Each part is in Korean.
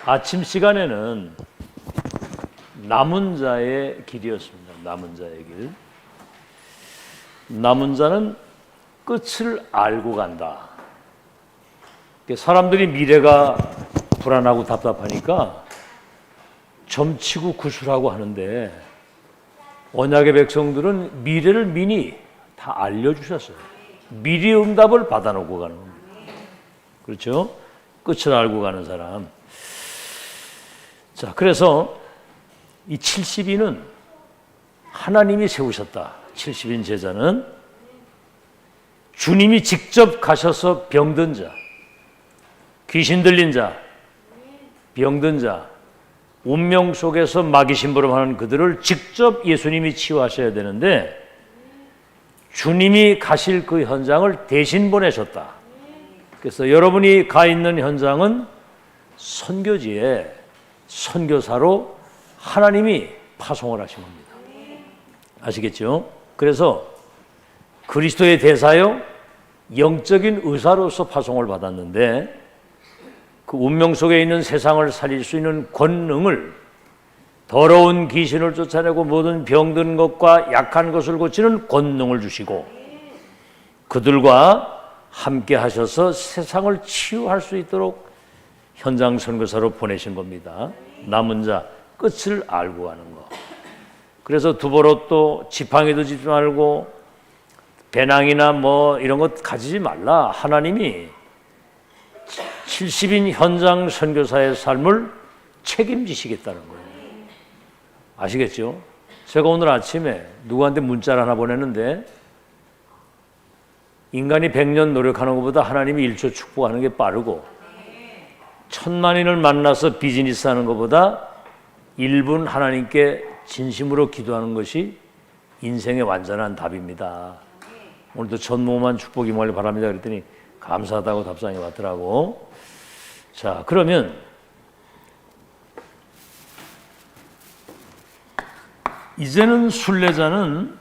아침 시간에는 남은 자의 길이었습니다. 남은 자의 길. 남은 자는 끝을 알고 간다. 사람들이 미래가 불안하고 답답하니까 점치고 구술하고 하는데 언약의 백성들은 미래를 미리 다 알려주셨어요. 미리 응답을 받아놓고 가는 겁니다. 그렇죠? 끝을 알고 가는 사람. 자, 그래서 이 70인은 하나님이 세우셨다. 70인 제자는 주님이 직접 가셔서 병든 자, 귀신 들린 자, 병든 자, 운명 속에서 마귀 심부름하는 그들을 직접 예수님이 치유하셔야 되는데 주님이 가실 그 현장을 대신 보내셨다. 그래서 여러분이 가 있는 현장은 선교지에 선교사로 하나님이 파송을 하신 겁니다. 아시겠죠? 그래서 그리스도의 대사요, 영적인 의사로서 파송을 받았는데 그 운명 속에 있는 세상을 살릴 수 있는 권능을, 더러운 귀신을 쫓아내고 모든 병든 것과 약한 것을 고치는 권능을 주시고 그들과 함께 하셔서 세상을 치유할 수 있도록 현장 선교사로 보내신 겁니다. 남은 자, 끝을 알고 가는 거. 그래서 두버릇도 지팡이도 짚지 말고 배낭이나 뭐 이런 것 가지지 말라. 하나님이 70인 현장 선교사의 삶을 책임지시겠다는 거예요. 아시겠죠? 제가 오늘 아침에 누구한테 문자를 하나 보냈는데 인간이 100년 노력하는 것보다 하나님이 1초 축복하는 게 빠르고 1000만인을 만나서 비즈니스 하는 것보다 1분 하나님께 진심으로 기도하는 것이 인생의 완전한 답입니다. 오늘도 전무후무한 축복 임하길 바랍니다. 그랬더니 감사하다고 답장이 왔더라고. 자, 그러면 이제는 순례자는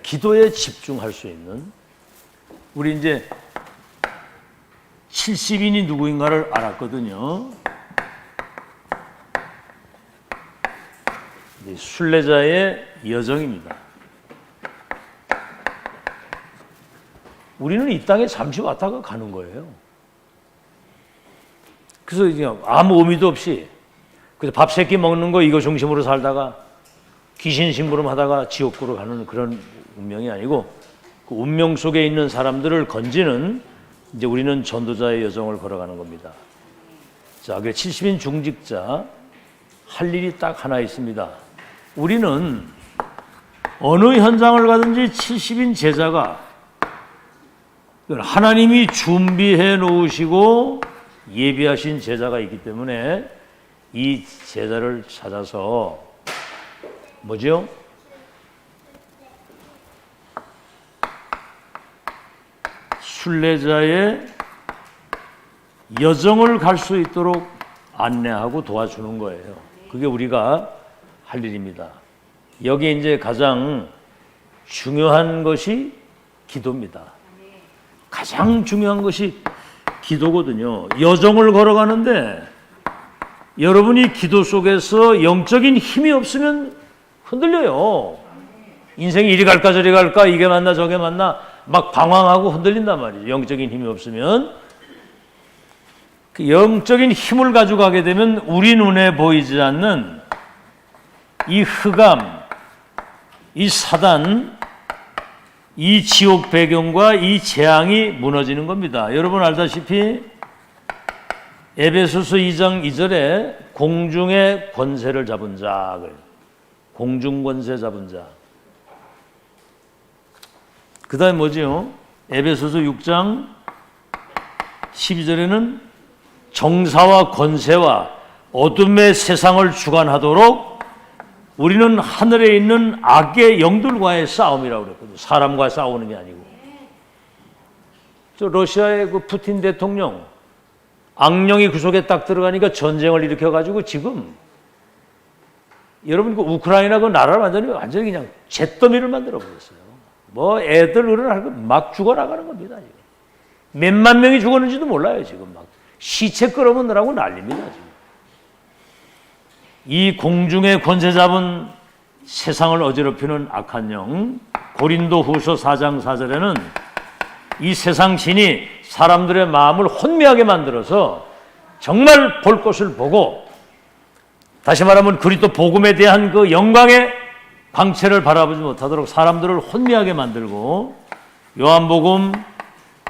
기도에 집중할 수 있는, 우리 이제 70인이 누구인가를 알았거든요. 순례자의 여정입니다. 우리는 이 땅에 잠시 왔다가 가는 거예요. 그래서 그냥 아무 의미도 없이 그래서 밥 세 끼 먹는 거 이거 중심으로 살다가 귀신 심부름 하다가 지옥으로 가는 그런 운명이 아니고 그 운명 속에 있는 사람들을 건지는 이제 우리는 전도자의 여정을 걸어가는 겁니다. 자, 그 70인 중직자 할 일이 딱 하나 있습니다. 우리는 어느 현장을 가든지 70인 제자가 하나님이 준비해 놓으시고 예비하신 제자가 있기 때문에 이 제자를 찾아서 뭐죠? 순례자의 여정을 갈 수 있도록 안내하고 도와주는 거예요. 그게 우리가 할 일입니다. 여기에 이제 가장 중요한 것이 기도입니다. 가장 중요한 것이 기도거든요. 여정을 걸어가는데 여러분이 기도 속에서 영적인 힘이 없으면 흔들려요. 인생이 이리 갈까 저리 갈까 이게 맞나 저게 맞나 막 방황하고 흔들린단 말이죠. 영적인 힘이 없으면. 그 영적인 힘을 가지고 가게 되면 우리 눈에 보이지 않는 이 흑암, 이 사단, 이 지옥 배경과 이 재앙이 무너지는 겁니다. 여러분 알다시피 에베소서 2장 2절에 공중의 권세를 잡은 자, 공중 권세 잡은 자. 그 다음에 뭐지요? 에베소서 6장 12절에는 정사와 권세와 어둠의 세상을 주관하도록 우리는 하늘에 있는 악의 영들과의 싸움이라고 그랬거든요. 사람과 싸우는 게 아니고. 저 러시아의 그 푸틴 대통령 악령이 그 속에 딱 들어가니까 전쟁을 일으켜가지고 지금 여러분 그 우크라이나 그 나라를 완전히 그냥 잿더미를 만들어 버렸어요. 뭐 애들 어른할 거 막 죽어나가는 겁니다. 지금. 몇만 명이 죽었는지도 몰라요. 지금 막 시체 끌어먹느라고 난립니다. 지금. 이 공중의 권세 잡은 세상을 어지럽히는 악한 영, 고린도후서 4장 4절에는 이 세상 신이 사람들의 마음을 혼미하게 만들어서 정말 볼 것을 보고, 다시 말하면 그리스도 복음에 대한 그 영광의 광채를 바라보지 못하도록 사람들을 혼미하게 만들고, 요한복음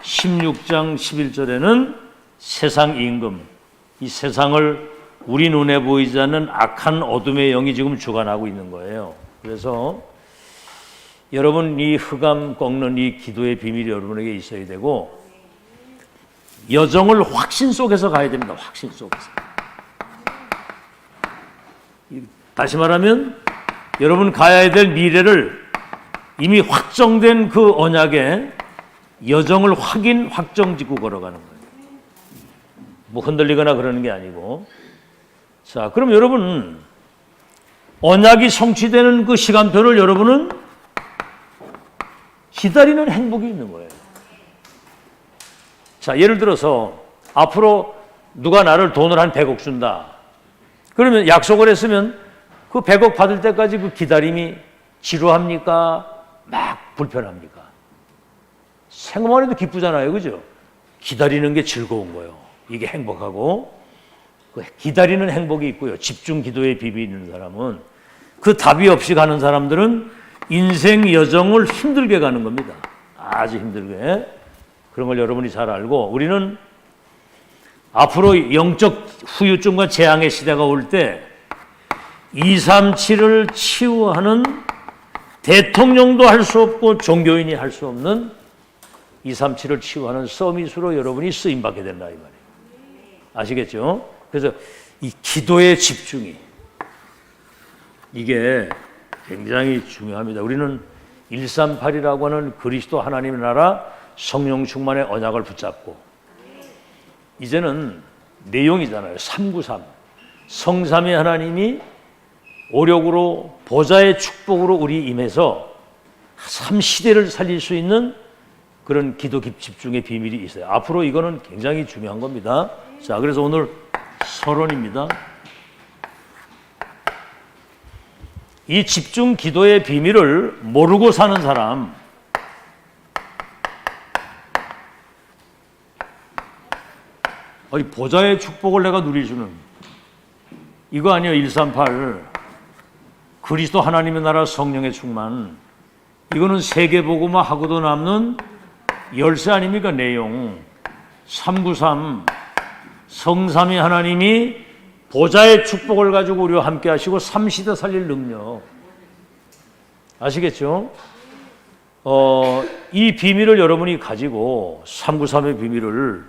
16장 11절에는 세상 임금, 이 세상을 우리 눈에 보이지 않는 악한 어둠의 영이 지금 주관하고 있는 거예요. 그래서 여러분, 이 흑암 꺾는 이 기도의 비밀이 여러분에게 있어야 되고, 여정을 확신 속에서 가야 됩니다. 확신 속에서. 다시 말하면 여러분 가야 될 미래를 이미 확정된 그 언약에 여정을 확정짓고 걸어가는 거예요. 뭐 흔들리거나 그러는 게 아니고. 자, 그럼 여러분, 언약이 성취되는 그 시간표를 여러분은 기다리는 행복이 있는 거예요. 자, 예를 들어서 앞으로 누가 나를 돈을 한 100억 준다. 그러면 약속을 했으면 그 100억 받을 때까지 그 기다림이 지루합니까? 막 불편합니까? 생각만 해도 기쁘잖아요. 그죠? 기다리는 게 즐거운 거예요. 이게 행복하고, 그 기다리는 행복이 있고요. 집중 기도의 비밀이 있는 사람은, 그 답이 없이 가는 사람들은 인생 여정을 힘들게 가는 겁니다. 아주 힘들게. 그런 걸 여러분이 잘 알고, 우리는 앞으로 영적 후유증과 재앙의 시대가 올 때 237을 치유하는, 대통령도 할 수 없고 종교인이 할 수 없는 237을 치유하는 서밋으로 여러분이 쓰임받게 된다 이 말이에요. 아시겠죠? 그래서 이 기도의 집중이, 이게 굉장히 중요합니다. 우리는 138이라고 하는 그리스도 하나님의 나라 성령 충만의 언약을 붙잡고, 이제는 내용이잖아요. 393. 성삼위 하나님이 오력으로 보좌의 축복으로 우리 임해서 3시대를 살릴 수 있는 그런 기도 집중의 비밀이 있어요. 앞으로 이거는 굉장히 중요한 겁니다. 자, 그래서 오늘 서론입니다. 이 집중 기도의 비밀을 모르고 사는 사람, 보좌의 축복을 내가 누릴 수는, 이거 아니에요. 138 그리스도 하나님의 나라 성령의 충만, 이거는 세계복음화 하고도 남는 열쇠 아닙니까? 내용. 393 성삼위 하나님이 보좌의 축복을 가지고 우리와 함께 하시고 3시대 살릴 능력. 아시겠죠? 이 비밀을 여러분이 가지고 393의 비밀을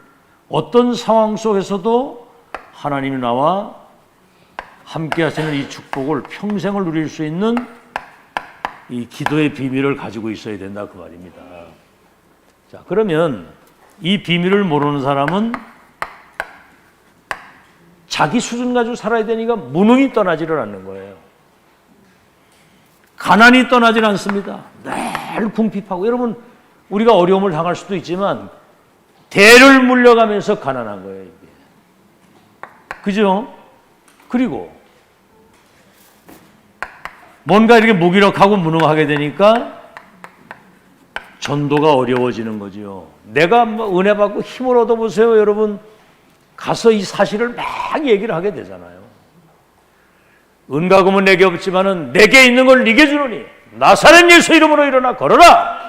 어떤 상황 속에서도 하나님이 나와 함께 하시는 이 축복을 평생을 누릴 수 있는 이 기도의 비밀을 가지고 있어야 된다 그 말입니다. 자, 그러면 이 비밀을 모르는 사람은 자기 수준 가지고 살아야 되니까 무능이 떠나지를 않는 거예요. 가난이 떠나질 않습니다. 늘 궁핍하고, 여러분 우리가 어려움을 당할 수도 있지만 대를 물려가면서 가난한 거예요, 이게. 그죠? 그리고 뭔가 이렇게 무기력하고 무능하게 되니까 전도가 어려워지는 거죠. 내가 은혜 받고 힘을 얻어보세요, 여러분. 가서 이 사실을 막 얘기를 하게 되잖아요. 은과 금은 내게 없지만은 내게 있는 걸 네게 주노니 나사렛 예수 이름으로 일어나 걸어라.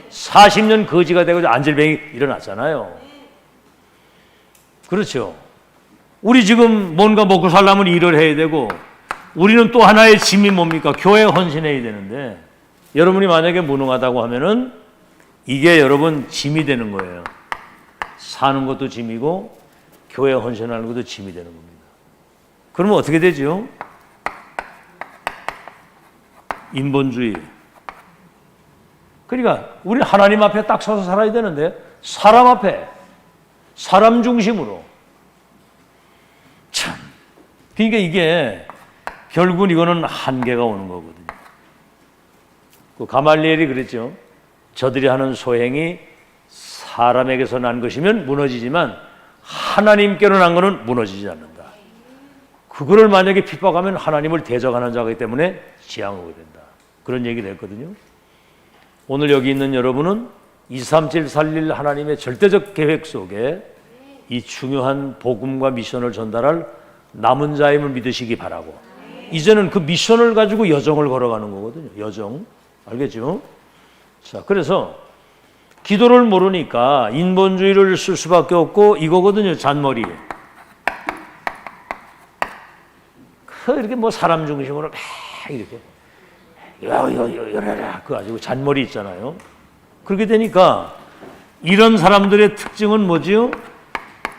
40년 거지가 되고 안질병이 일어났잖아요. 그렇죠. 우리 지금 뭔가 먹고 살려면 일을 해야 되고, 우리는 또 하나의 짐이 뭡니까? 교회에 헌신해야 되는데, 여러분이 만약에 무능하다고 하면은 이게 여러분 짐이 되는 거예요. 사는 것도 짐이고 교회에 헌신하는 것도 짐이 되는 겁니다. 그러면 어떻게 되죠? 인본주의. 그러니까 우리 하나님 앞에 딱 서서 살아야 되는데 사람 앞에, 사람 중심으로. 참. 그러니까 이게 결국은 이거는 한계가 오는 거거든요. 그 가말리엘이 그랬죠. 저들이 하는 소행이 사람에게서 난 것이면 무너지지만 하나님께로 난 것은 무너지지 않는다. 그거를 만약에 핍박하면 하나님을 대적하는 자이기 때문에 지향하게 된다. 그런 얘기를 했거든요. 오늘 여기 있는 여러분은 237 살릴 하나님의 절대적 계획 속에 이 중요한 복음과 미션을 전달할 남은 자임을 믿으시기 바라고, 이제는 그 미션을 가지고 여정을 걸어가는 거거든요. 여정. 알겠죠? 자, 그래서 기도를 모르니까 인본주의를 쓸 수밖에 없고 이거거든요. 잔머리. 이렇게 뭐 사람 중심으로 막 이렇게 이러라 그거 가지고 잔머리 있잖아요. 그렇게 되니까 이런 사람들의 특징은 뭐지요?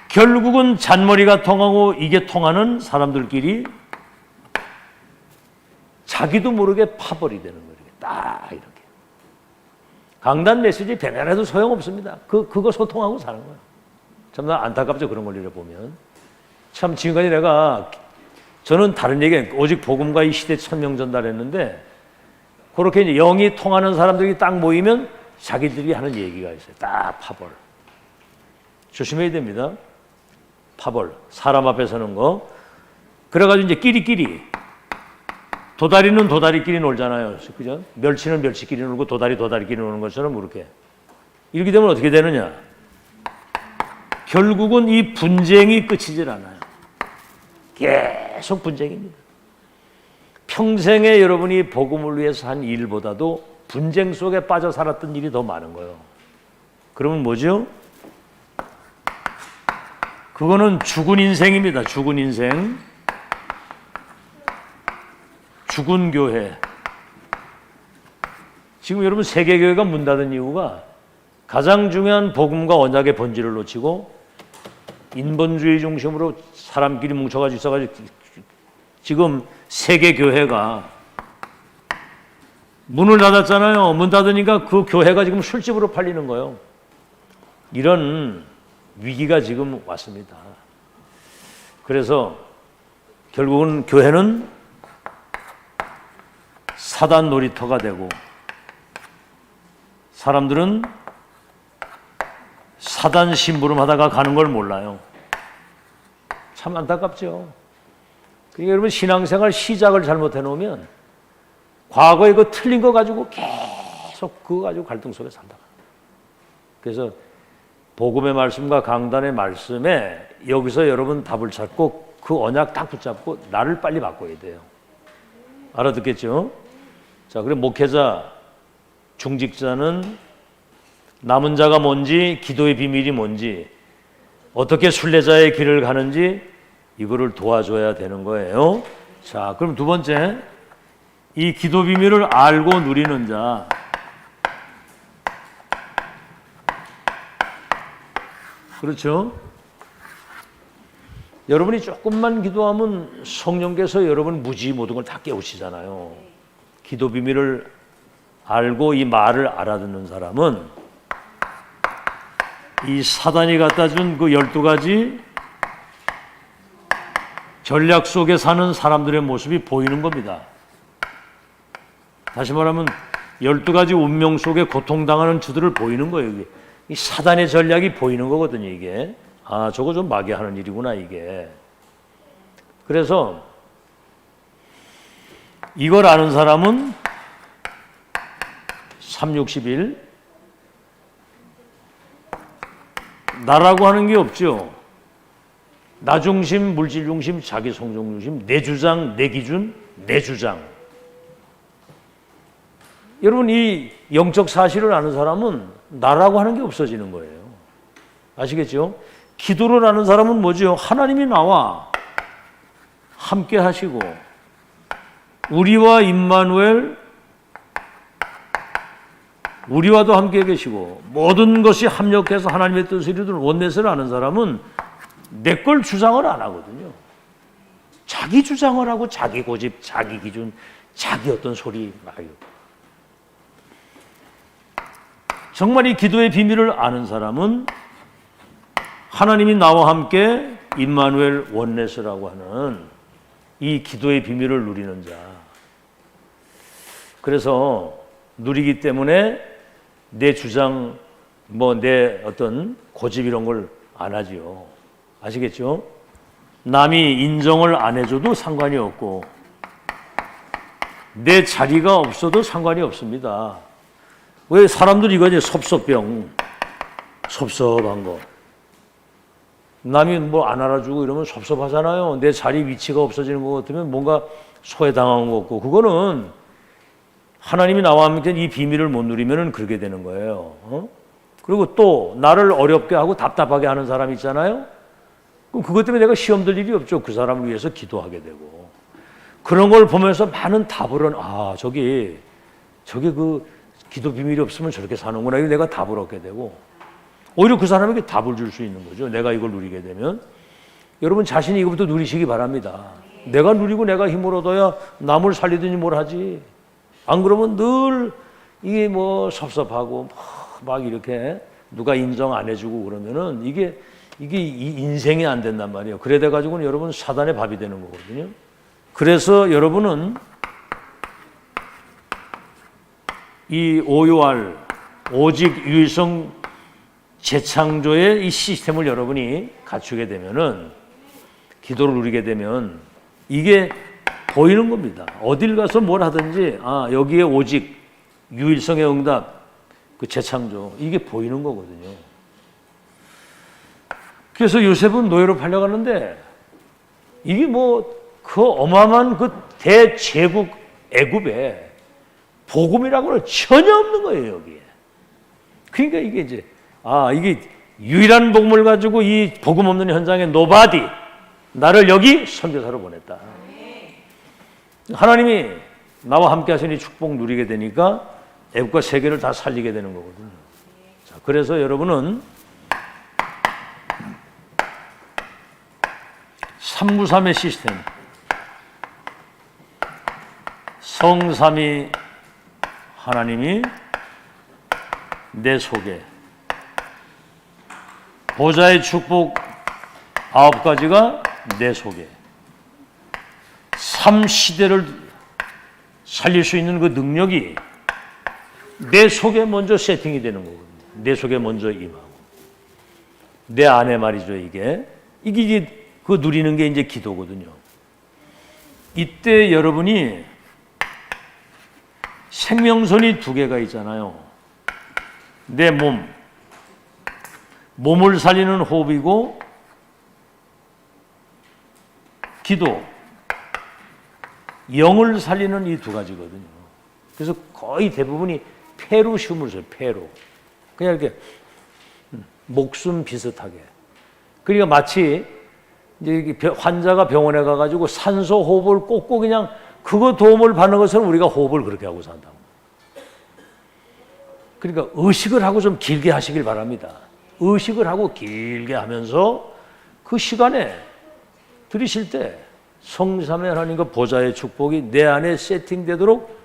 결국은 잔머리가 통하고 이게 통하는 사람들끼리 자기도 모르게 파벌이 되는 거예요. 딱 이렇게. 강단 메시지 배면해도 소용없습니다. 그거 소통하고 사는 거예요. 참 안타깝죠. 그런 걸 보면. 참 지금까지 저는 다른 얘기, 오직 복음과 이 시대 천명 전달했는데, 그렇게 이제 영이 통하는 사람들이 딱 모이면 자기들이 하는 얘기가 있어요. 딱 파벌. 조심해야 됩니다. 파벌. 사람 앞에 서는 거. 그래가지고 이제 끼리끼리. 도다리는 도다리끼리 놀잖아요. 그죠? 멸치는 멸치끼리 놀고 도다리끼리 노는 것처럼 그렇게. 이렇게 되면 어떻게 되느냐? 결국은 이 분쟁이 끝이질 않아요. 계속 분쟁입니다. 평생에 여러분이 복음을 위해서 한 일보다도 분쟁 속에 빠져 살았던 일이 더 많은 거예요. 그러면 뭐죠? 그거는 죽은 인생입니다. 죽은 인생. 죽은 교회. 지금 여러분 세계교회가 문 닫은 이유가 가장 중요한 복음과 언약의 본질을 놓치고 인본주의 중심으로 사람끼리 뭉쳐가지고 있어가지고 지금 세계교회가 문을 닫았잖아요. 문 닫으니까 그 교회가 지금 술집으로 팔리는 거예요. 이런 위기가 지금 왔습니다. 그래서 결국은 교회는 사단 놀이터가 되고 사람들은 사단 심부름하다가 가는 걸 몰라요. 참 안타깝죠. 그러니까 여러분 신앙생활 시작을 잘못해 놓으면 과거에 그 틀린 거 가지고 계속 그거 가지고 갈등 속에 산다. 그래서 복음의 말씀과 강단의 말씀에 여기서 여러분 답을 찾고 그 언약 딱 붙잡고 나를 빨리 바꿔야 돼요. 알아듣겠죠? 자, 그럼 목회자, 중직자는 남은 자가 뭔지, 기도의 비밀이 뭔지, 어떻게 순례자의 길을 가는지 이거를 도와줘야 되는 거예요. 자, 그럼 두 번째, 이 기도 비밀을 알고 누리는 자. 그렇죠? 여러분이 조금만 기도하면 성령께서 여러분 무지 모든 걸 다 깨우치잖아요. 기도 비밀을 알고 이 말을 알아듣는 사람은 이 사단이 갖다 준 그 12가지 전략 속에 사는 사람들의 모습이 보이는 겁니다. 다시 말하면 12가지 운명 속에 고통당하는 주들을 보이는 거예요. 이게. 이 사단의 전략이 보이는 거거든요. 이게. 아, 저거 좀 마귀하는 일이구나 이게. 그래서 이걸 아는 사람은 361 나라고 하는 게 없죠. 나 중심, 물질 중심, 자기 성종 중심, 내 주장, 내 기준, 내 주장. 여러분 이 영적 사실을 아는 사람은 나라고 하는 게 없어지는 거예요. 아시겠죠? 기도를 아는 사람은 뭐죠? 하나님이 나와 함께 하시고 우리와 임마누엘 우리와도 함께 계시고 모든 것이 합력해서 하나님의 뜻을 이루는 원내스를 아는 사람은 내 걸 주장을 안 하거든요. 자기 주장을 하고 자기 고집, 자기 기준, 자기 어떤 소리 말이요. 정말 이 기도의 비밀을 아는 사람은 하나님이 나와 함께 임마누엘 원내스라고 하는 이 기도의 비밀을 누리는 자. 그래서 누리기 때문에 내 주장, 뭐 내 어떤 고집 이런 걸 안 하지요. 아시겠죠? 남이 인정을 안 해줘도 상관이 없고 내 자리가 없어도 상관이 없습니다. 왜 사람들이 이거 이제 섭섭한 거. 남이 뭐 안 알아주고 이러면 섭섭하잖아요. 내 자리 위치가 없어지는 것 같으면 뭔가 소외당한 것 같고, 그거는 하나님이 나와 함께 이 비밀을 못 누리면 그렇게 되는 거예요. 그리고 또 나를 어렵게 하고 답답하게 하는 사람 있잖아요. 그럼 그것 때문에 내가 시험 들 일이 없죠. 그 사람을 위해서 기도하게 되고. 그런 걸 보면서 많은 답을 저기 그 기도 비밀이 없으면 저렇게 사는구나. 이거 내가 답을 얻게 되고, 오히려 그 사람에게 답을 줄 수 있는 거죠. 내가 이걸 누리게 되면. 여러분 자신이 이것부터 누리시기 바랍니다. 내가 누리고 내가 힘을 얻어야 남을 살리든지 뭘 하지. 안 그러면 늘 이게 뭐 섭섭하고 막 이렇게 누가 인정 안 해주고 그러면은 이게 이 인생이 안 된단 말이에요. 그래 돼 가지고는 여러분 사단의 밥이 되는 거거든요. 그래서 여러분은 이 OUR, 오직 유일성 재창조의 이 시스템을 여러분이 갖추게 되면은, 기도를 누리게 되면 이게 보이는 겁니다. 어딜 가서 뭘 하든지 여기에 오직 유일성의 응답, 그 재창조, 이게 보이는 거거든요. 그래서 요셉은 노예로 팔려가는데 이게 뭐 그 어마어마한 그 대제국 애굽에 복음이라고는 전혀 없는 거예요, 여기에. 그러니까 이게 이제 이게 유일한 복음을 가지고 이 복음 없는 현장에 노바디, 나를 여기 선교사로 보냈다. 하나님이 나와 함께 하시니 축복 누리게 되니까 애국과 세계를 다 살리게 되는 거거든요. 자, 그래서 여러분은 393의 시스템, 성삼위 하나님이 내 속에, 보좌의 축복 9가지가 내 속에, 3시대를 살릴 수 있는 그 능력이 내 속에 먼저 세팅이 되는 거거든요. 내 속에 먼저 임하고. 내 안에 말이죠, 이게 그 누리는 게 이제 기도거든요. 이때 여러분이 생명선이 2개가 있잖아요. 내 몸을 살리는 호흡이고, 기도, 영을 살리는 이 2가지거든요. 그래서 거의 대부분이 폐로시움을 써요. 폐로. 그냥 이렇게 목숨 비슷하게. 그러니까 마치 이제 환자가 병원에 가가지고 산소 호흡을 꽂고 그냥 그거 도움을 받는 것처럼 우리가 호흡을 그렇게 하고 산다고. 그러니까 의식을 하고 좀 길게 하시길 바랍니다. 의식을 하고 길게 하면서 그 시간에 들으실 때 성삼위 하나님과 보좌의 축복이 내 안에 세팅되도록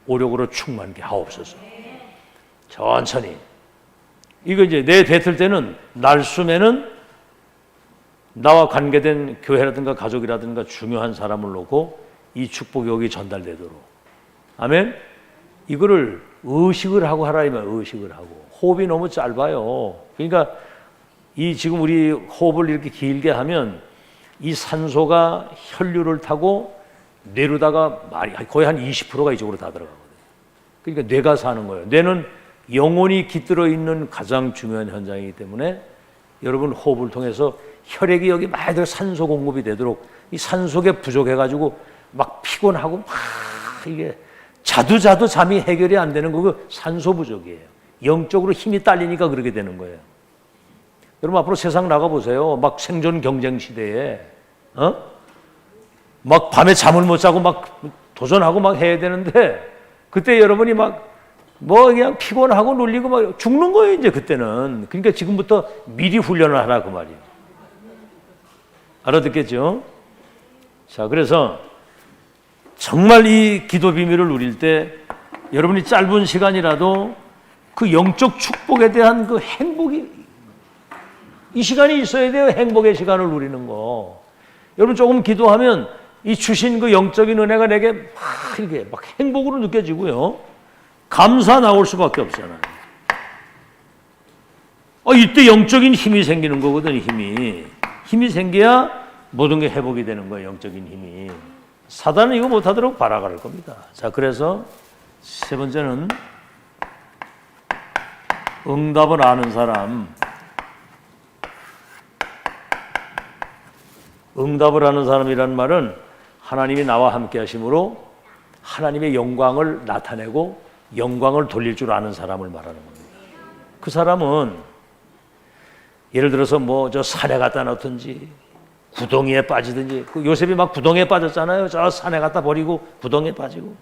오력으로 충만케 하옵소서. 천천히. 이거 이제 내 뱉을 때는 날숨에는 나와 관계된 교회라든가 가족이라든가 중요한 사람을 놓고 이 축복이 여기 전달되도록. 아멘. 이거를 의식을 하고 하라 이 말. 의식을 하고. 호흡이 너무 짧아요. 그러니까 이 지금 우리 호흡을 이렇게 길게 하면 이 산소가 혈류를 타고 뇌로다가 거의 한 20%가 이쪽으로 다 들어가거든요. 그러니까 뇌가 사는 거예요. 뇌는 영혼이 깃들어 있는 가장 중요한 현장이기 때문에 여러분 호흡을 통해서 혈액이 여기 많이 들어 산소 공급이 되도록, 이 산소가 부족해가지고 막 피곤하고 막 이게 자도 잠이 해결이 안 되는 거, 산소 부족이에요. 영적으로 힘이 딸리니까 그렇게 되는 거예요. 여러분 앞으로 세상 나가보세요. 막 생존 경쟁 시대에 막 밤에 잠을 못 자고 막 도전하고 막 해야 되는데, 그때 여러분이 막 뭐 그냥 피곤하고 눌리고 막 죽는 거예요, 이제 그때는. 그러니까 지금부터 미리 훈련을 하라 그 말이에요. 알아듣겠죠? 자, 그래서 정말 이 기도 비밀을 누릴 때 여러분이 짧은 시간이라도 그 영적 축복에 대한 그 행복이, 이 시간이 있어야 돼요. 행복의 시간을 누리는 거. 여러분 조금 기도하면 이 주신 그 영적인 은혜가 내게 막 이렇게 막 행복으로 느껴지고요. 감사 나올 수밖에 없잖아요. 이때 영적인 힘이 생기는 거거든. 힘이 생겨야 모든 게 회복이 되는 거예요. 영적인 힘이. 사단은 이거 못하도록 발악할 겁니다. 자, 그래서 세 번째는 응답을 아는 사람. 응답을 하는 사람이란 말은 하나님이 나와 함께 하심으로 하나님의 영광을 나타내고 영광을 돌릴 줄 아는 사람을 말하는 겁니다. 그 사람은 예를 들어서 뭐 저 산에 갖다 놓든지 구덩이에 빠지든지, 그 요셉이 막 구덩이에 빠졌잖아요. 저 산에 갖다 버리고 구덩이에 빠지고,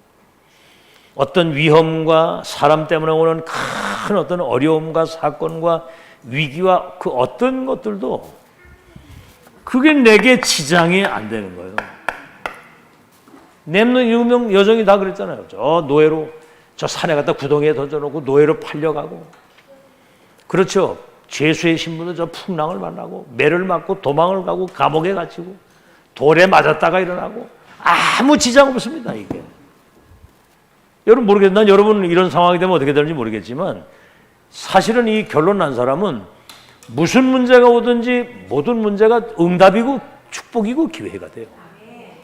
어떤 위험과 사람 때문에 오는 큰 어떤 어려움과 사건과 위기와 그 어떤 것들도 그게 내게 지장이 안 되는 거예요. 냅는 유명 여정이 다 그랬잖아요. 저 노예로 저 산에 갖다 구덩이에 던져놓고 노예로 팔려가고, 그렇죠. 죄수의 신분도 저 풍랑을 만나고 매를 맞고 도망을 가고 감옥에 갇히고 돌에 맞았다가 일어나고 아무 지장 없습니다. 이게 여러분 모르겠, 난 여러분 이런 상황이 되면 어떻게 되는지 모르겠지만 사실은 이 결론 난 사람은 무슨 문제가 오든지 모든 문제가 응답이고 축복이고 기회가 돼요.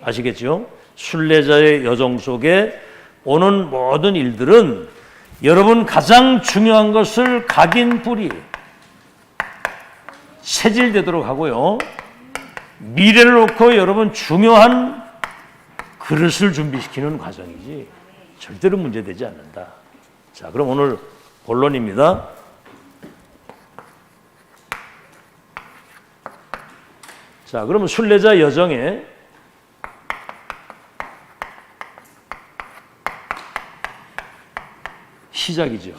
아시겠죠? 순례자의 여정 속에 오는 모든 일들은 여러분 가장 중요한 것을 각인 뿌리 체질되도록 하고요, 미래를 놓고 여러분 중요한 그릇을 준비시키는 과정이지 절대로 문제되지 않는다. 자, 그럼 오늘 본론입니다. 자, 그러면 순례자 여정의 시작이죠.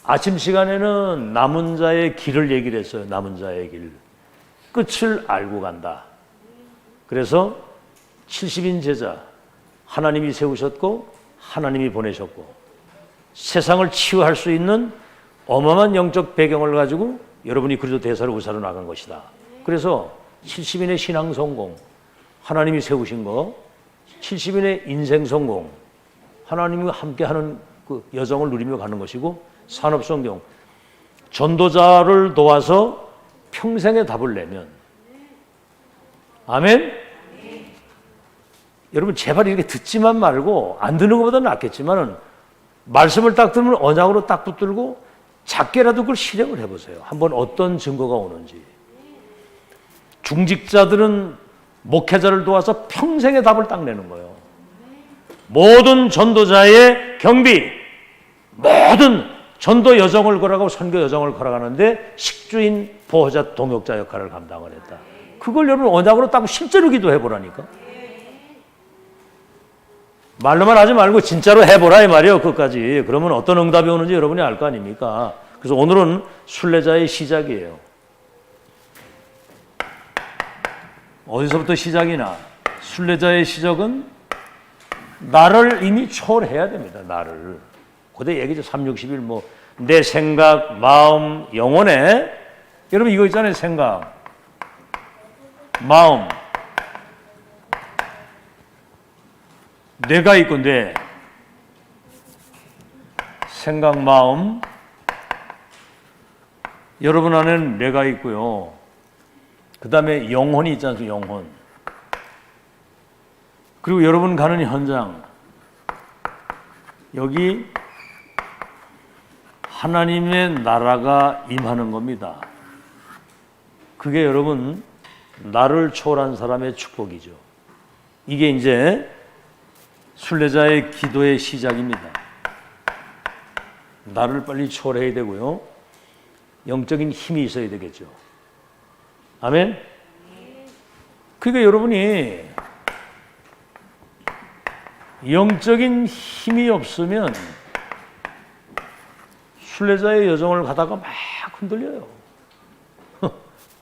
아침 시간에는 남은 자의 길을 얘기를 했어요. 남은 자의 길. 끝을 알고 간다. 그래서 70인 제자 하나님이 세우셨고 하나님이 보내셨고 세상을 치유할 수 있는 어마어마한 영적 배경을 가지고 여러분이 그리스도 대사를 우사로 나간 것이다. 그래서 70인의 신앙 성공, 하나님이 세우신 거, 70인의 인생 성공, 하나님과 함께하는 그 여정을 누리며 가는 것이고, 산업성경, 전도자를 도와서 평생의 답을 내면, 아멘? 여러분 제발 이렇게 듣지만 말고, 안 듣는 것보다 낫겠지만 말씀을 딱 들으면 언약으로 딱 붙들고 작게라도 그걸 실행을 해보세요. 한번 어떤 증거가 오는지. 중직자들은 목회자를 도와서 평생의 답을 딱 내는 거예요. 모든 전도자의 경비, 모든 전도 여정을 걸어가고 선교 여정을 걸어가는데 식주인, 보호자, 동역자 역할을 감당을 했다. 그걸 여러분 언약으로 딱 실제로 기도해보라니까. 말로만 하지 말고 진짜로 해보라 이 말이에요. 그것까지. 그러면 어떤 응답이 오는지 여러분이 알 거 아닙니까? 그래서 오늘은 순례자의 시작이에요. 어디서부터 시작이나? 순례자의 시작은 나를 이미 초월해야 됩니다. 나를. 고대 얘기죠. 360일 뭐 내 생각, 마음, 영혼에, 여러분 이거 있잖아요. 생각, 마음, 뇌가 있고 뇌, 생각, 마음, 여러분 안에는 뇌가 있고요. 그 다음에 영혼이 있지 않습니까? 영혼. 그리고 여러분 가는 현장, 여기 하나님의 나라가 임하는 겁니다. 그게 여러분 나를 초월한 사람의 축복이죠. 이게 이제 순례자의 기도의 시작입니다. 나를 빨리 초월해야 되고요, 영적인 힘이 있어야 되겠죠. 아멘? 그러니까 여러분이 영적인 힘이 없으면 순례자의 여정을 가다가 막 흔들려요.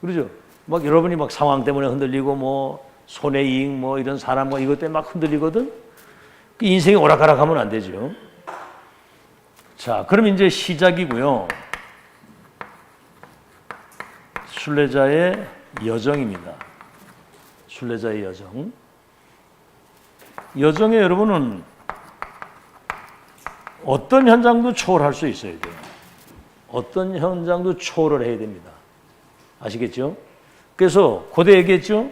그러죠? 막 여러분이 막 상황 때문에 흔들리고 뭐 손해이익 뭐 이런 사람 뭐 이것 때문에 막 흔들리거든. 그 인생이 오락가락하면 안 되죠. 자, 그럼 이제 시작이고요. 순례자의 여정입니다. 순례자의 여정. 여정에 여러분은 어떤 현장도 초월할 수 있어야 돼요. 어떤 현장도 초월을 해야 됩니다. 아시겠죠? 그래서 고대 얘기했죠?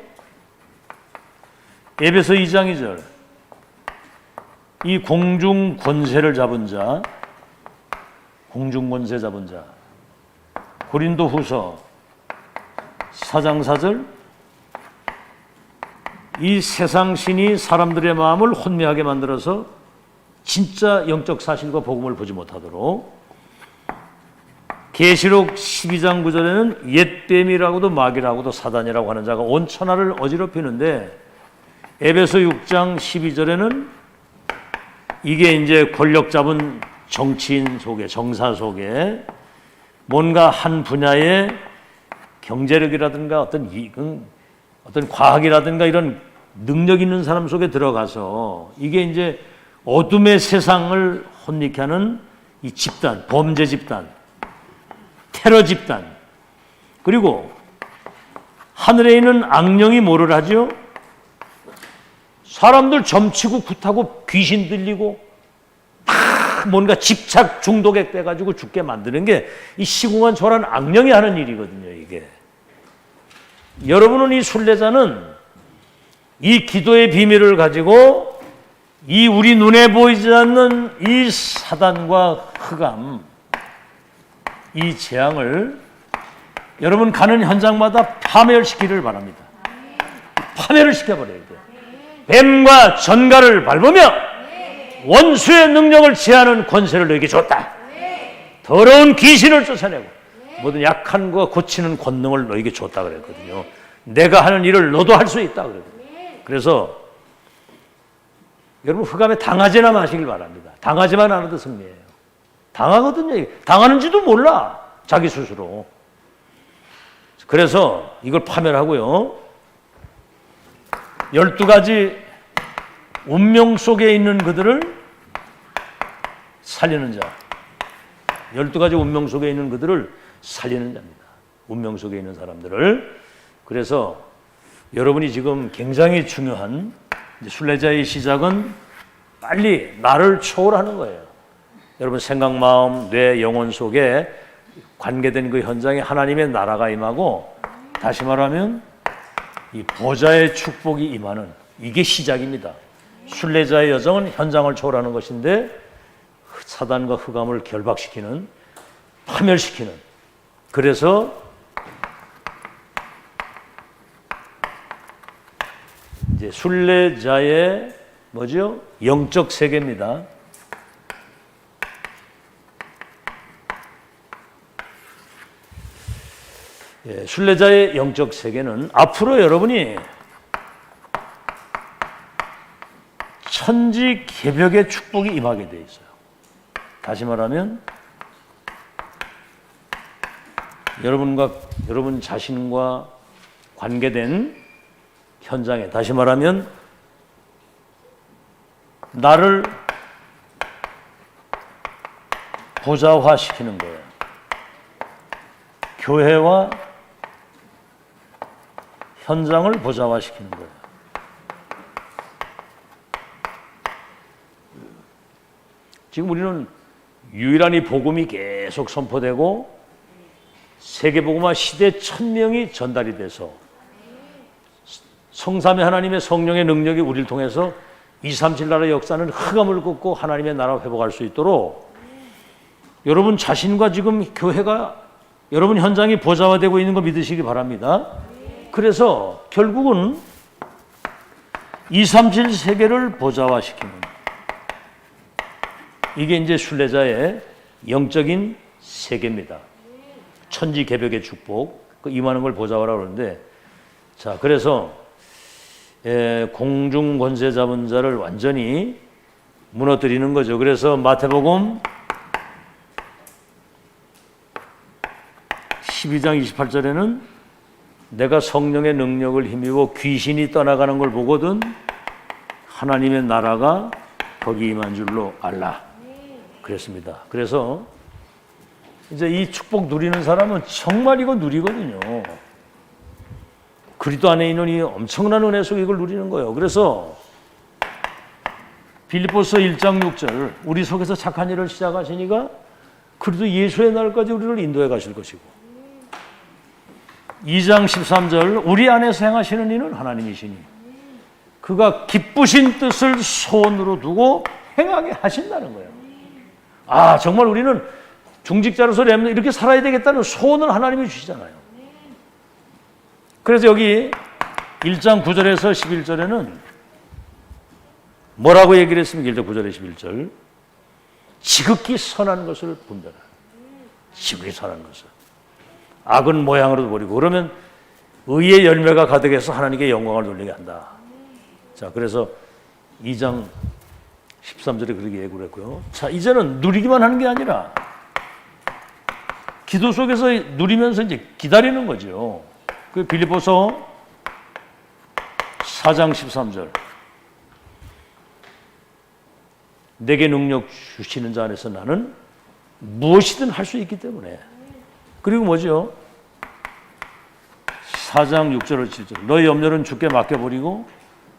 에베소 2장 2절. 이 공중 권세를 잡은 자, 공중 권세 잡은 자. 고린도 후서 4장 4절. 이 세상 신이 사람들의 마음을 혼미하게 만들어서 진짜 영적 사실과 복음을 보지 못하도록. 계시록 12장 9절에는 옛뱀이라고도 마귀라고도 사단이라고 하는 자가 온 천하를 어지럽히는데, 에베소 6장 12절에는 이게 이제 권력 잡은 정치인 속에, 정사 속에 뭔가 한 분야의 경제력이라든가 어떤 과학이라든가 이런 능력 있는 사람 속에 들어가서 이게 이제 어둠의 세상을 혼미케 하는 이 집단, 범죄 집단, 테러 집단, 그리고 하늘에 있는 악령이 뭐를 하죠? 사람들 점치고 굿하고 귀신 들리고 뭔가 집착 중독에 빼가지고 죽게 만드는 게 이 시공한 저란 악령이 하는 일이거든요. 이게 여러분은 이 순례자는 이 기도의 비밀을 가지고 이 우리 눈에 보이지 않는 이 사단과 흑암, 이 재앙을 여러분 가는 현장마다 파멸시키기를 바랍니다. 파멸을 시켜버려야 돼요. 뱀과 전갈을 밟으며 원수의 능력을 제하는 권세를 너에게 줬다. 더러운 귀신을 쫓아내고 모든 약한 거 고치는 권능을 너에게 줬다 그랬거든요. 내가 하는 일을 너도 할 수 있다 그랬거든요. 그래서 여러분 흑암에 당하지나 마시길 바랍니다. 당하지만 않아도 승리예요. 당하거든요. 당하는지도 몰라. 자기 스스로. 그래서 이걸 파멸하고요. 12가지 운명 속에 있는 그들을 살리는 자. 12가지 운명 속에 있는 그들을 살리는 자입니다. 운명 속에 있는 사람들을. 그래서 여러분이 지금 굉장히 중요한 순례자의 시작은 빨리 나를 초월하는 거예요. 여러분 생각, 마음, 뇌, 영혼 속에 관계된 그 현장에 하나님의 나라가 임하고, 다시 말하면 이 보좌의 축복이 임하는, 이게 시작입니다. 순례자의 여정은 현장을 초월하는 것인데 사단과 흑암을 결박시키는, 파멸시키는, 그래서 이제 순례자의 뭐죠? 영적 세계입니다. 예, 순례자의 영적 세계는 앞으로 여러분이 천지개벽의 축복이 임하게 돼 있어요. 다시 말하면 여러분 자신과 관계된 현장에, 다시 말하면 나를 보좌화시키는 거예요. 교회와 현장을 보좌화시키는 거예요. 지금 우리는 유일한 이 복음이 계속 선포되고 세계복음화 시대 1000명이 전달이 돼서 성삼위 하나님의 성령의 능력이 우리를 통해서 237 나라의 역사는 흑암을 긋고 하나님의 나라를 회복할 수 있도록 여러분 자신과 지금 교회가 여러분 현장이 보좌화되고 있는 거 믿으시기 바랍니다. 그래서 결국은 237 세계를 보좌화시키는, 이게 이제 순례자의 영적인 세계입니다. 천지개벽의 축복, 그 임하는 걸 보좌화라고 그러는데, 자, 그래서 공중 권세 잡은 자를 완전히 무너뜨리는 거죠. 그래서 마태복음 12장 28절에는 내가 성령의 능력을 힘입어 귀신이 떠나가는 걸 보거든 하나님의 나라가 거기 임한 줄로 알라 그랬습니다. 그래서 이제 이 축복 누리는 사람은 정말 이거 누리거든요. 그리스도 안에 있는 이 엄청난 은혜 속에 이걸 누리는 거예요. 그래서 빌립보서 1장 6절 우리 속에서 착한 일을 시작하시니까 그래도 예수의 날까지 우리를 인도해 가실 것이고 2장 13절 우리 안에서 행하시는 이는 하나님이시니 그가 기쁘신 뜻을 소원으로 두고 행하게 하신다는 거예요. 아, 정말 우리는 중직자로서 렘넌트 이렇게 살아야 되겠다는 소원을 하나님이 주시잖아요. 그래서 여기 1장 9절에서 11절에는 뭐라고 얘기를 했습니까? 1장 9절에 11절 지극히 선한 것을 분별하라. 지극히 선한 것을 악은 모양으로도 버리고 그러면 의의 열매가 가득해서 하나님께 영광을 돌리게 한다. 자, 그래서 2장 13절에 그렇게 얘기를 했고요. 자, 이제는 누리기만 하는 게 아니라 기도 속에서 누리면서 이제 기다리는 거죠. 그 빌립보서 4장 13절 내게 능력 주시는 자 안에서 나는 무엇이든 할 수 있기 때문에 그리고 뭐죠? 4장 6절을 7절 너희 염려는 주께 맡겨버리고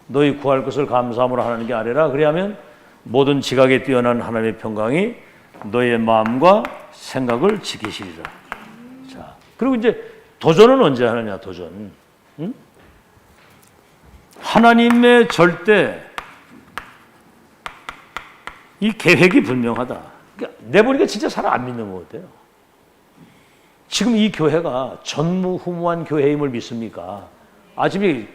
너희 구할 것을 감사함으로 하나님께 아뢰라. 그리하면 모든 지각에 뛰어난 하나님의 평강이 너희의 마음과 생각을 지키시리라. 자, 그리고 이제 도전은 언제 하느냐? 도전. 응? 하나님의 절대 이 계획이 분명하다. 그러니까 내보니까 진짜 사람 안 믿는 것 같아요. 지금 이 교회가 전무후무한 교회임을 믿습니까? 아침에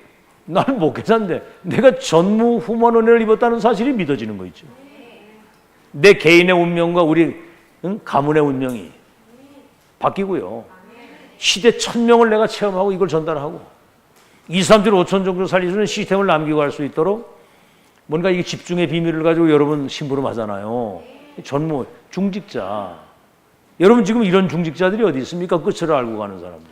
나는 목회자인데 내가 전무후무한 은혜를 입었다는 사실이 믿어지는 거 있죠. 내 개인의 운명과 우리 가문의 운명이 바뀌고요. 시대 1000명을 내가 체험하고 이걸 전달하고 2, 3주 5천 정도 살리는 시스템을 남기고 할 수 있도록 뭔가 이게 집중의 비밀을 가지고 여러분 심부름 하잖아요. 전무, 중직자. 여러분 지금 이런 중직자들이 어디 있습니까? 끝을 알고 가는 사람들.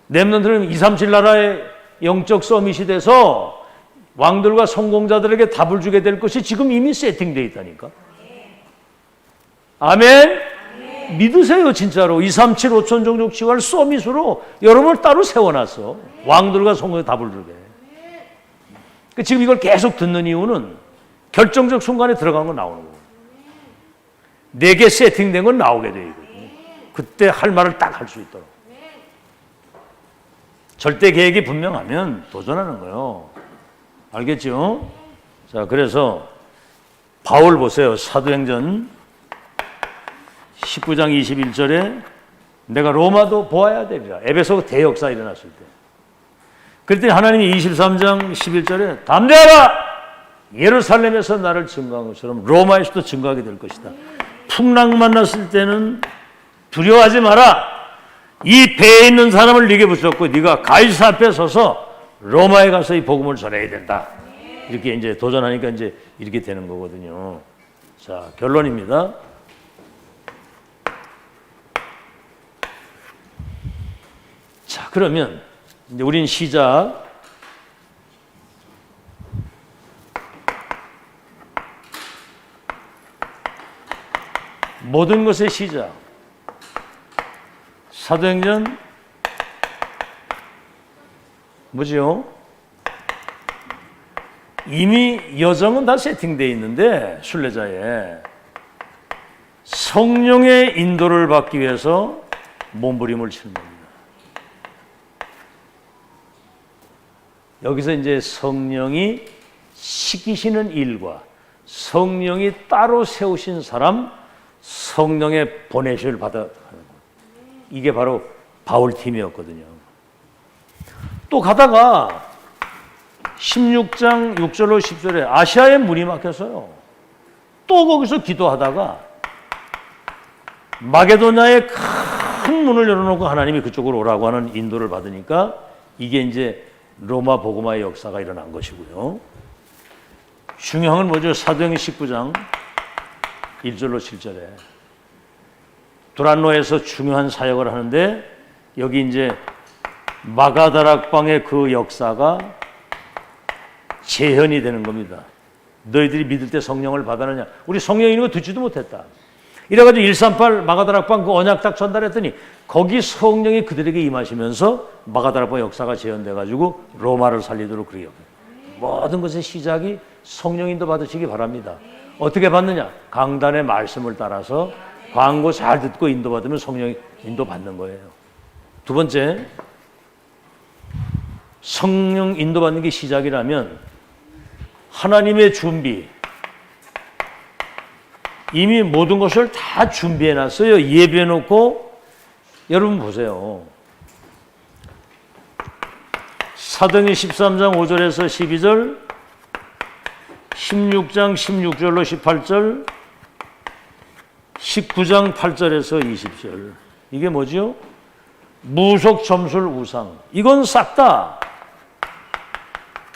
렘넌트는 237 나라의 영적 서밋이 돼서 왕들과 성공자들에게 답을 주게 될 것이 지금 이미 세팅되어 있다니까. 아멘? 믿으세요 진짜로. 237 5천 종족 치유할 서밋으로 여러분을 따로 세워놨어. 왕들과 성공에 답을 주게. 지금 이걸 계속 듣는 이유는 결정적 순간에 들어간 건 나오는 거예요. 내게 세팅된 건 나오게 돼 있거든요. 그때 할 말을 딱 할 수 있도록. 절대 계획이 분명하면 도전하는 거예요. 알겠죠? 자, 그래서 바울 보세요. 사도행전 19장 21절에 내가 로마도 보아야 되리라. 에베소 대역사 일어났을 때. 그랬더니 하나님이 23장 11절에 담대하라! 예루살렘에서 나를 증거한 것처럼 로마에서도 증거하게 될 것이다. 풍랑 만났을 때는 두려워하지 마라. 이 배에 있는 사람을 네게 붙였고 네가 가이사 앞에 서서 로마에 가서 이 복음을 전해야 된다. 이렇게 이제 도전하니까 이제 이렇게 되는 거거든요. 자, 결론입니다. 자, 그러면 이제 우린 시작. 모든 것의 시작. 사도행전 뭐지요? 이미 여정은 다 세팅되어 있는데 순례자에 성령의 인도를 받기 위해서 몸부림을 치는 겁니다. 여기서 이제 성령이 시키시는 일과 성령이 따로 세우신 사람, 성령의 보내심을 받아 가는 것. 이게 바로 바울 팀이었거든요. 또 가다가 16장 6절로 10절에 아시아에 문이 막혔어요. 또 거기서 기도하다가 마게도냐에 큰 문을 열어놓고 하나님이 그쪽으로 오라고 하는 인도를 받으니까 이게 이제 로마 복음화의 역사가 일어난 것이고요. 중요한 건 뭐죠? 사도행전 19장 1절로 7절에 두란노에서 중요한 사역을 하는데 여기 이제 마가다락방의 그 역사가 재현이 되는 겁니다. 너희들이 믿을 때 성령을 받았느냐? 우리 성령 있는 거 듣지도 못했다. 이래가지고 138 마가다락방 그 언약 딱 전달했더니 거기 성령이 그들에게 임하시면서 마가다락방 역사가 재현돼가지고 로마를 살리도록 그래요. 모든 것의 시작이 성령인도 받으시기 바랍니다. 어떻게 받느냐? 강단의 말씀을 따라서 광고 잘 듣고 인도받으면 성령 인도받는 거예요. 두 번째, 성령 인도받는 게 시작이라면 하나님의 준비, 이미 모든 것을 다 준비해 놨어요. 예비해 놓고. 여러분 보세요. 사도행전 13장 5절에서 12절, 16장 16절로 18절, 19장 8절에서 20절. 이게 뭐죠? 무속 점술 우상. 이건 싹 다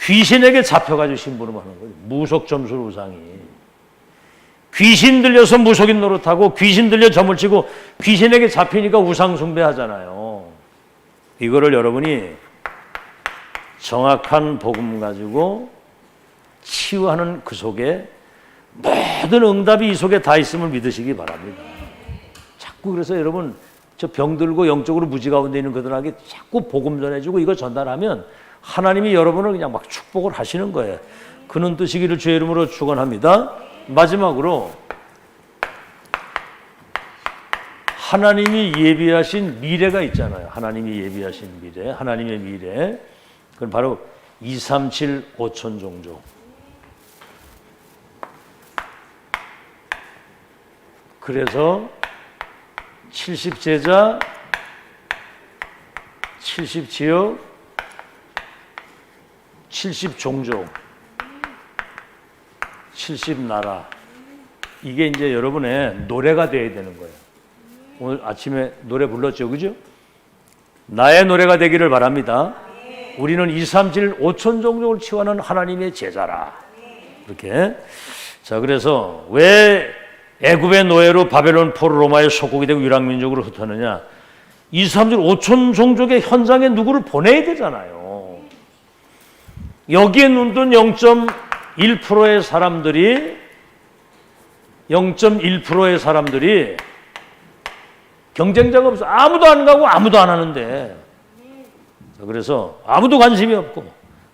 귀신에게 잡혀가지고 심부름하는 거예요. 무속 점술 우상이. 귀신 들려서 무속인 노릇하고 귀신 들려 점을 치고 귀신에게 잡히니까 우상 숭배하잖아요. 이거를 여러분이 정확한 복음 가지고 치유하는 그 속에 모든 응답이 이 속에 다 있음을 믿으시기 바랍니다. 자꾸 그래서 여러분 저 병들고 영적으로 무지 가운데 있는 그들에게 자꾸 복음 전해주고 이거 전달하면 하나님이 여러분을 그냥 막 축복을 하시는 거예요. 그는 뜨시기를 주의 이름으로 축원합니다. 마지막으로 하나님이 예비하신 미래가 있잖아요. 하나님이 예비하신 미래, 하나님의 미래. 그건 바로 237 5천 종족. 그래서 70제자, 70지역, 70종족, 70나라. 이게 이제 여러분의 노래가 돼야 되는 거예요. 오늘 아침에 노래 불렀죠, 그죠? 나의 노래가 되기를 바랍니다. 우리는 237 5천 종족을 치유하는 하나님의 제자라. 이렇게. 자, 그래서 왜 애굽의 노예로 바벨론 포로 로마의 속국이 되고 유랑민족으로 흩어느냐? 237 5천 종족의 현장에 누구를 보내야 되잖아요. 여기에 눈뜬 0.1%의 사람들이 0.1%의 사람들이 경쟁자가 없어. 아무도 안 가고 아무도 안 하는데. 그래서 아무도 관심이 없고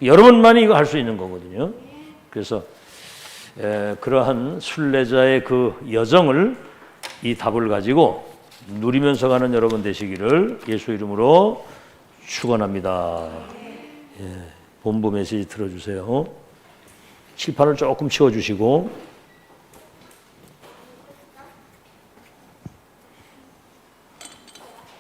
여러분만이 이거 할 수 있는 거거든요. 그래서 그러한 순례자의 그 여정을 이 답을 가지고 누리면서 가는 여러분 되시기를 예수 이름으로 축원합니다. 본부 메시지 들어주세요. 칠판을 조금 치워주시고